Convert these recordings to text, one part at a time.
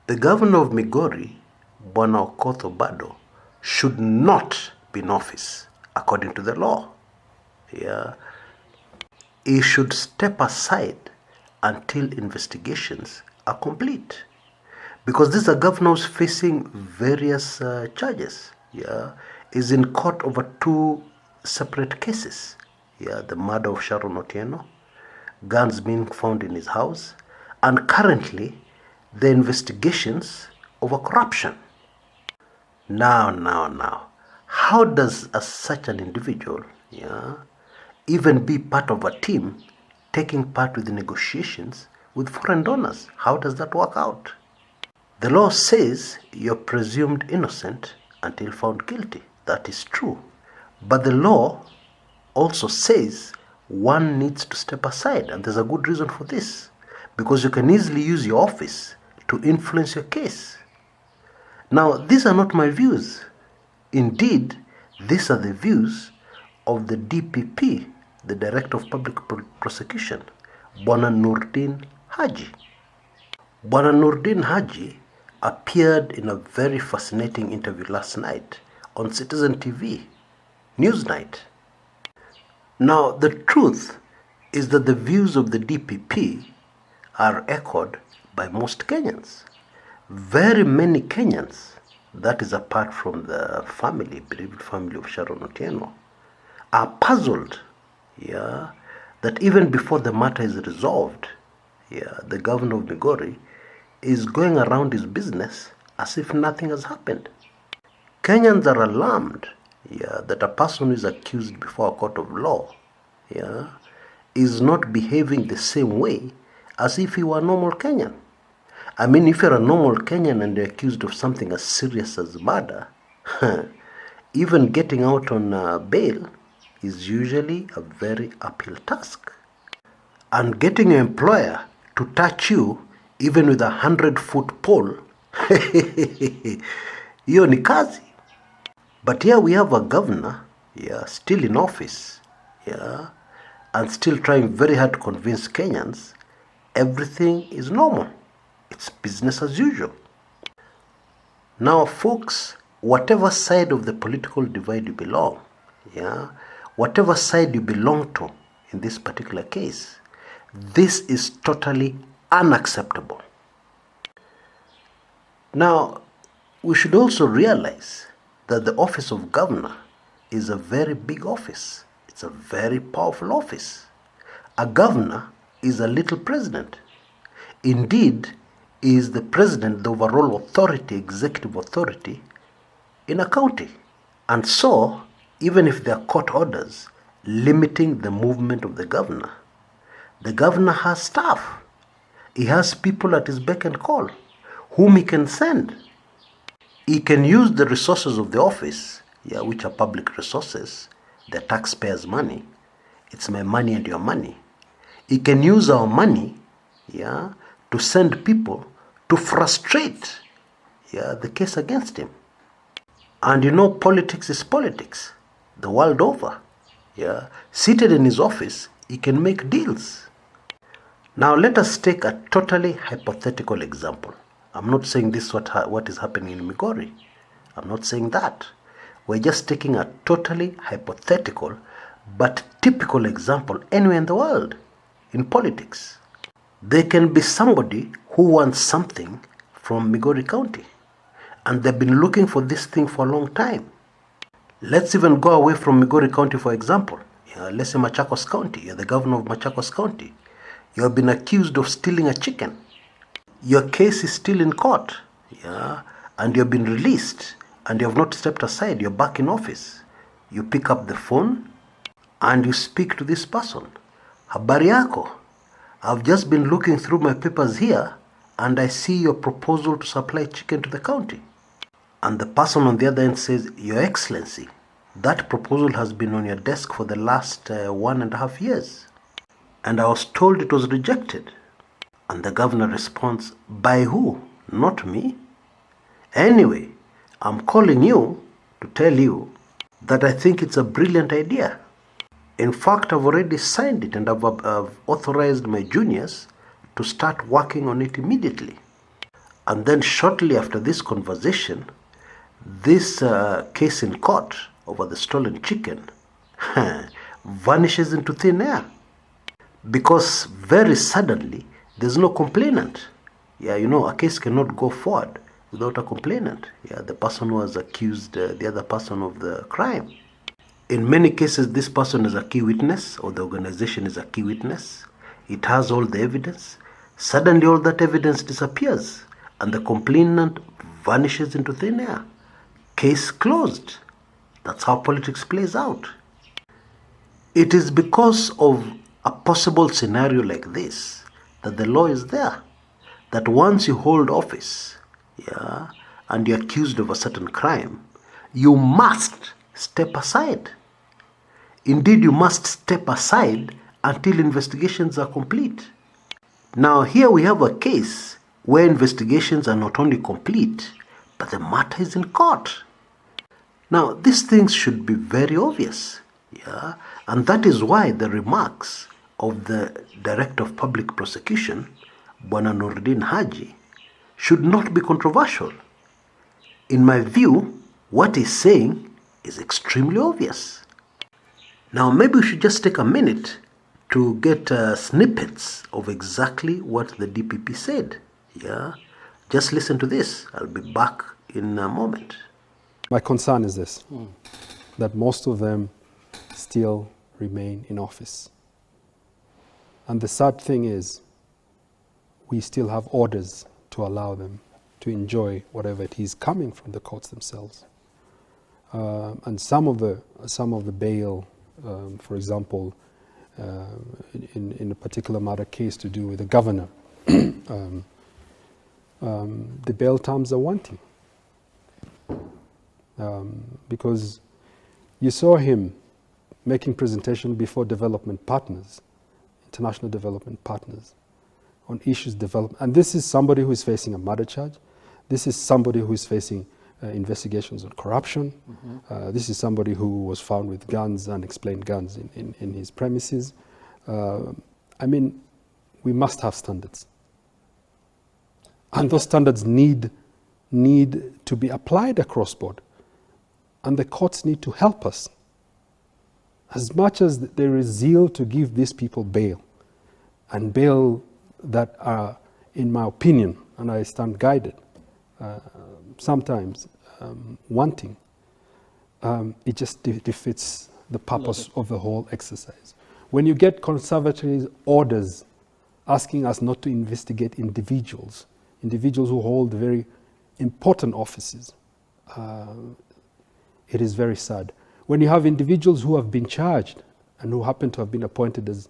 The governor of Migori, Bwana Obado, should not be in office according to the law. Yeah. He should step aside until investigations are complete. Because this is a governor who's facing various charges. Yeah. Is in court over two separate cases. Yeah. The murder of Sharon Otieno, guns being found in his house, and currently the investigations over corruption. Now, how does such an individual, even be part of a team taking part with the negotiations with foreign donors? How does that work out? The law says you're presumed innocent until found guilty. That is true. But the law also says one needs to step aside, and there's a good reason for this. Because you can easily use your office to influence your case. Now, these are not my views. Indeed, these are the views of the DPP, the Director of Public Prosecution, Bwana Noordin Haji. Bwana Noordin Haji appeared in a very fascinating interview last night on Citizen TV, Newsnight. Now, the truth is that the views of the DPP are echoed by most Kenyans. Very many Kenyans, that is apart from the bereaved family of Sharon Otieno, are puzzled, that even before the matter is resolved, the governor of Migori is going around his business as if nothing has happened. Kenyans are alarmed, that a person who is accused before a court of law, is not behaving the same way as if he were a normal Kenyan. I mean, if you're a normal Kenyan and you're accused of something as serious as murder, even getting out on bail is usually a very uphill task. And getting your employer to touch you, even with 100-foot pole, hiyo ni kazi. But here we have a governor, still in office, and still trying very hard to convince Kenyans everything is normal. It's business as usual. Now, folks, whatever side of the political divide you belong, whatever side you belong to in this particular case, this is totally unacceptable. Now, we should also realize that the office of governor is a very big office. It's a very powerful office. A governor is a little president. Indeed, he is the president, the overall authority, executive authority in a county. And so, even if there are court orders limiting the movement of the governor has staff. He has people at his beck and call, whom he can send. He can use the resources of the office, which are public resources, the taxpayers' money. It's my money and your money. He can use our money, to send people to frustrate, the case against him. And politics is politics, the world over. Seated in his office, he can make deals. Now let us take a totally hypothetical example. I'm not saying this is what is happening in Migori. I'm not saying that. We're just taking a totally hypothetical but typical example anywhere in the world in politics. There can be somebody who wants something from Migori County, and they've been looking for this thing for a long time. Let's even go away from Migori County, for example. Let's say Machakos County. You're the governor of Machakos County. You have been accused of stealing a chicken. Your case is still in court, and you've been released, and you have not stepped aside. You're back in office. You pick up the phone, and you speak to this person. Habari yako? I've just been looking through my papers here, and I see your proposal to supply chicken to the county. And the person on the other end says, Your Excellency, that proposal has been on your desk for the last 1.5 years. And I was told it was rejected. And the governor responds, by who? Not me. Anyway, I'm calling you to tell you that I think it's a brilliant idea. In fact, I've already signed it and I've authorized my juniors to start working on it immediately. And then shortly after this conversation, this case in court over the stolen chicken vanishes into thin air. Because very suddenly, there's no complainant. Yeah, you know, a case cannot go forward without a complainant. Yeah, the person who has accused the other person of the crime. In many cases, this person is a key witness, or the organization is a key witness. It has all the evidence. Suddenly, all that evidence disappears, and the complainant vanishes into thin air. Case closed. That's how politics plays out. It is because of a possible scenario like this that the law is there. That once you hold office, yeah, and you're accused of a certain crime, you must step aside. Indeed, you must step aside until investigations are complete. Now, here we have a case where investigations are not only complete, but the matter is in court. Now, these things should be very obvious, yeah, and that is why the remarks of the Director of Public Prosecution, Bwana Noordin Haji, should not be controversial. In my view, what he's saying is extremely obvious. Now, maybe we should just take a minute to get snippets of exactly what the DPP said. Yeah, just listen to this. I'll be back in a moment. My concern is this, that most of them still remain in office. And the sad thing is, we still have orders to allow them to enjoy whatever it is coming from the courts themselves. And some of the bail, for example, in a particular matter case to do with the governor, the bail terms are wanting. Because you saw him making presentation before development partners, international development partners, on issues development. And this is somebody who is facing a murder charge. This is somebody who is facing investigations on corruption. This is somebody who was found with guns, unexplained guns in his premises. I mean, we must have standards. And those standards need to be applied across board. And the courts need to help us. As much as there is zeal to give these people bail, and bail that are, in my opinion, and I stand guided, sometimes wanting, it just defeats the purpose of the whole exercise. When you get conservative orders asking us not to investigate individuals who hold very important offices, it is very sad. When you have individuals who have been charged and who happen to have been appointed as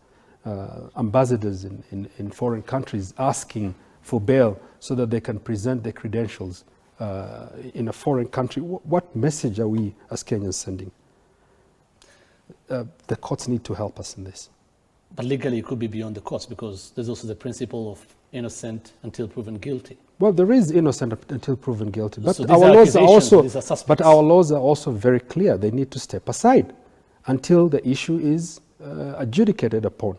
ambassadors in foreign countries asking for bail so that they can present their credentials in a foreign country, what message are we as Kenyans sending? The courts need to help us in this. But legally it could be beyond the courts, because there's also the principle of innocent until proven guilty. Well, there is innocent until proven guilty, but So our our laws are also very clear. They need to step aside until the issue is adjudicated upon.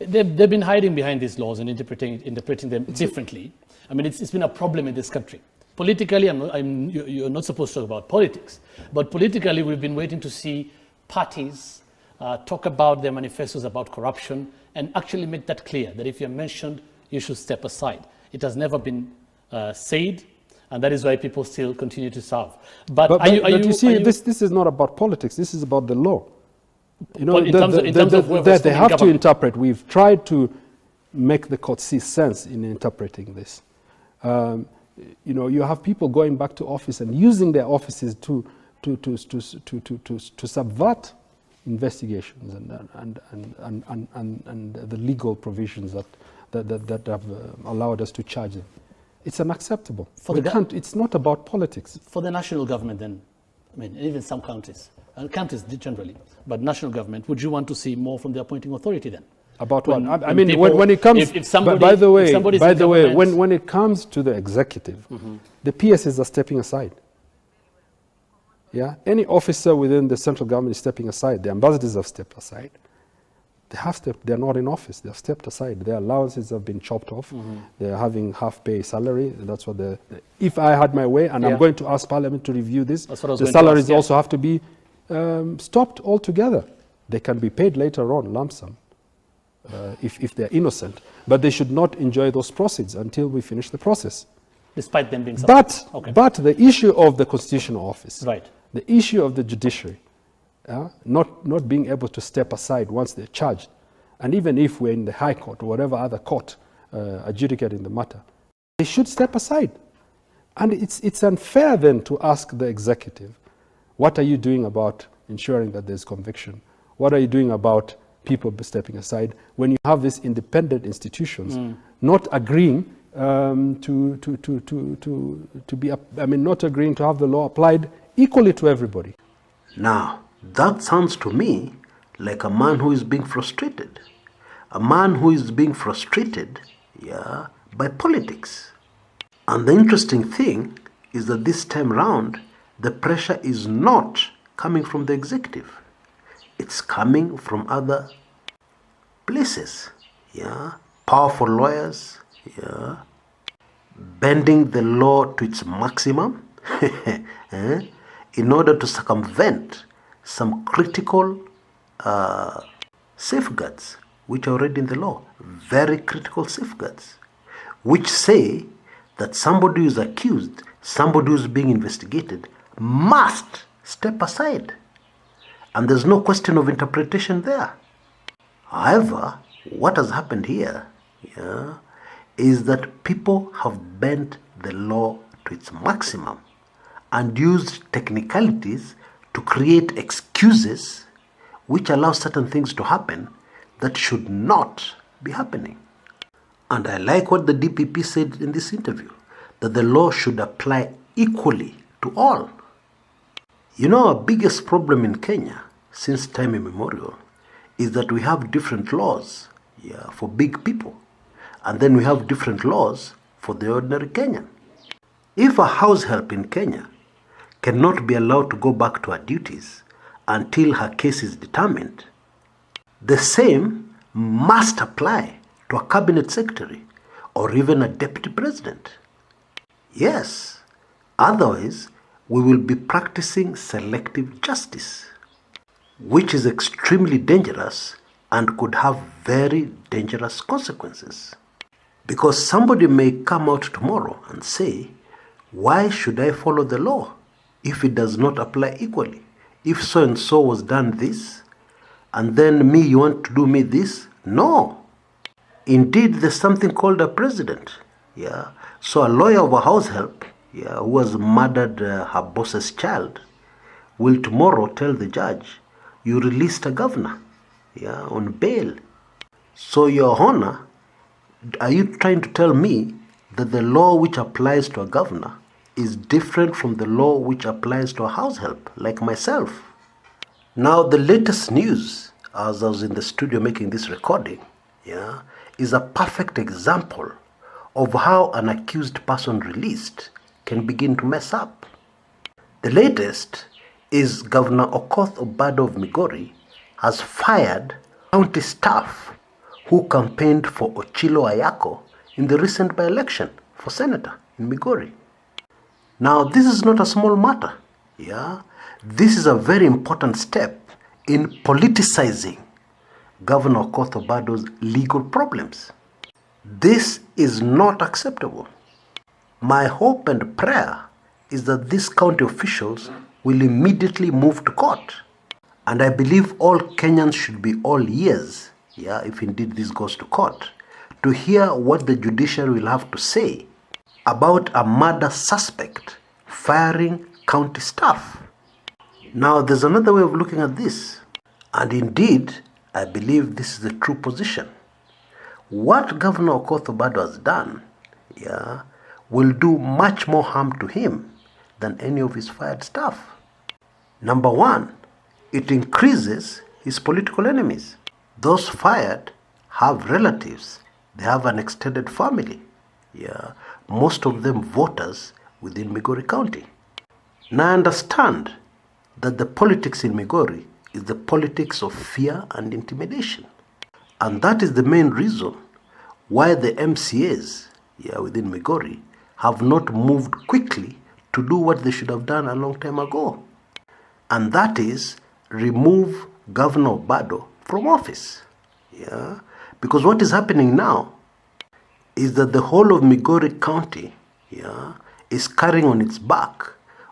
They've been hiding behind these laws and interpreting them differently. I mean, it's been a problem in this country. Politically, you're not supposed to talk about politics, but politically we've been waiting to see parties talk about their manifestos about corruption and actually make that clear, that if you're mentioned, you should step aside. It has never been said, and that is why people still continue to serve. But you see, this is not about politics, this is about the law. You know, they have to interpret. We've tried to make the court see sense in interpreting this. You know, you have people going back to office and using their offices to subvert investigations and the legal provisions that have allowed us to charge them. It's unacceptable. It's not about politics. For the national government, then, I mean, even some counties, and counties generally, but national government, would you want to see more from the appointing authority then? About what? I mean, when it comes, by the way, when it comes to the executive, the PSs are stepping aside. Yeah, any officer within the central government is stepping aside. The ambassadors have stepped aside. they're not in office, they've stepped aside. Their allowances have been chopped off. They're having half-pay salary. That's what if I had my way, and I'm going to ask Parliament to review this, the salaries also have to be stopped altogether. They can be paid later on, lump sum, if they're innocent. But they should not enjoy those proceeds until we finish the process. Despite them being but the issue of the constitutional office, the issue of the judiciary, not being able to step aside once they're charged, and even if we're in the High Court or whatever other court adjudicating the matter, they should step aside. And it's unfair then to ask the executive, what are you doing about ensuring that there's conviction? What are you doing about people stepping aside when you have these independent institutions not agreeing not agreeing to have the law applied equally to everybody? Now, that sounds to me like a man who is being frustrated. A man who is being frustrated, by politics. And the interesting thing is that this time round, the pressure is not coming from the executive. It's coming from other places, powerful lawyers, bending the law to its maximum in order to circumvent some critical safeguards which are already in the law, very critical safeguards, which say that somebody who is accused, somebody who is being investigated, must step aside. And there's no question of interpretation there. However, what has happened here is that people have bent the law to its maximum and used technicalities to create excuses which allow certain things to happen that should not be happening. And I like what the DPP said in this interview, that the law should apply equally to all. You know, our biggest problem in Kenya since time immemorial is that we have different laws for big people, and then we have different laws for the ordinary Kenyan. If a house help in Kenya cannot be allowed to go back to her duties until her case is determined, the same must apply to a cabinet secretary or even a deputy president. Yes, otherwise we will be practicing selective justice, which is extremely dangerous and could have very dangerous consequences. Because somebody may come out tomorrow and say, why should I follow the law if it does not apply equally? If so and so was done this, and then me, you want to do me this? No. Indeed, there's something called a president. So a lawyer of a house help, who has murdered her boss's child, will tomorrow tell the judge, you released a governor, on bail. So, Your Honor, are you trying to tell me that the law which applies to a governor is different from the law which applies to a house help, like myself? Now, the latest news, as I was in the studio making this recording, is a perfect example of how an accused person released can begin to mess up. The latest is Governor Okoth Obado of Migori has fired county staff who campaigned for Ochilo Ayako in the recent by-election for senator in Migori. Now, this is not a small matter. This is a very important step in politicizing Governor Okoth Obado's legal problems. This is not acceptable. My hope and prayer is that these county officials will immediately move to court. And I believe all Kenyans should be all ears, if indeed this goes to court, to hear what the judiciary will have to say about a murder suspect firing county staff. Now, there's another way of looking at this. And indeed, I believe this is the true position. What Governor Okoth Obado has done, will do much more harm to him than any of his fired staff. Number one, it increases his political enemies. Those fired have relatives. They have an extended family. Most of them voters within Migori County. Now I understand that the politics in Migori is the politics of fear and intimidation. And that is the main reason why the MCAs within Migori have not moved quickly to do what they should have done a long time ago. And that is remove Governor Obado from office. Because what is happening now is that the whole of Migori County is carrying on its back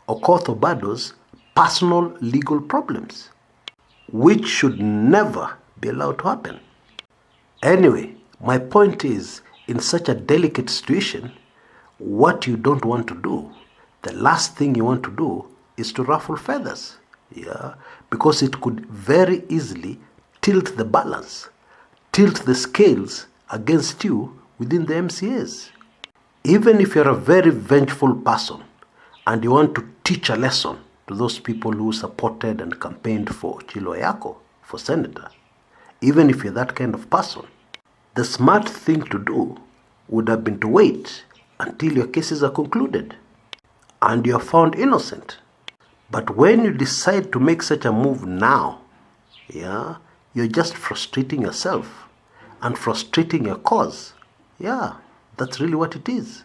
Okoth Obado's personal legal problems, which should never be allowed to happen. Anyway, my point is, in such a delicate situation, what you don't want to do, the last thing you want to do is to ruffle feathers. Because it could very easily tilt the balance, tilt the scales against you within the MCAs. Even if you're a very vengeful person and you want to teach a lesson to those people who supported and campaigned for Chilo Ayako for senator, even if you're that kind of person, the smart thing to do would have been to wait until your cases are concluded and you're found innocent. But when you decide to make such a move now, you're just frustrating yourself and frustrating your cause. That's really what it is.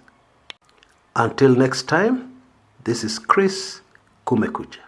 Until next time, this is Chris Kumekucha.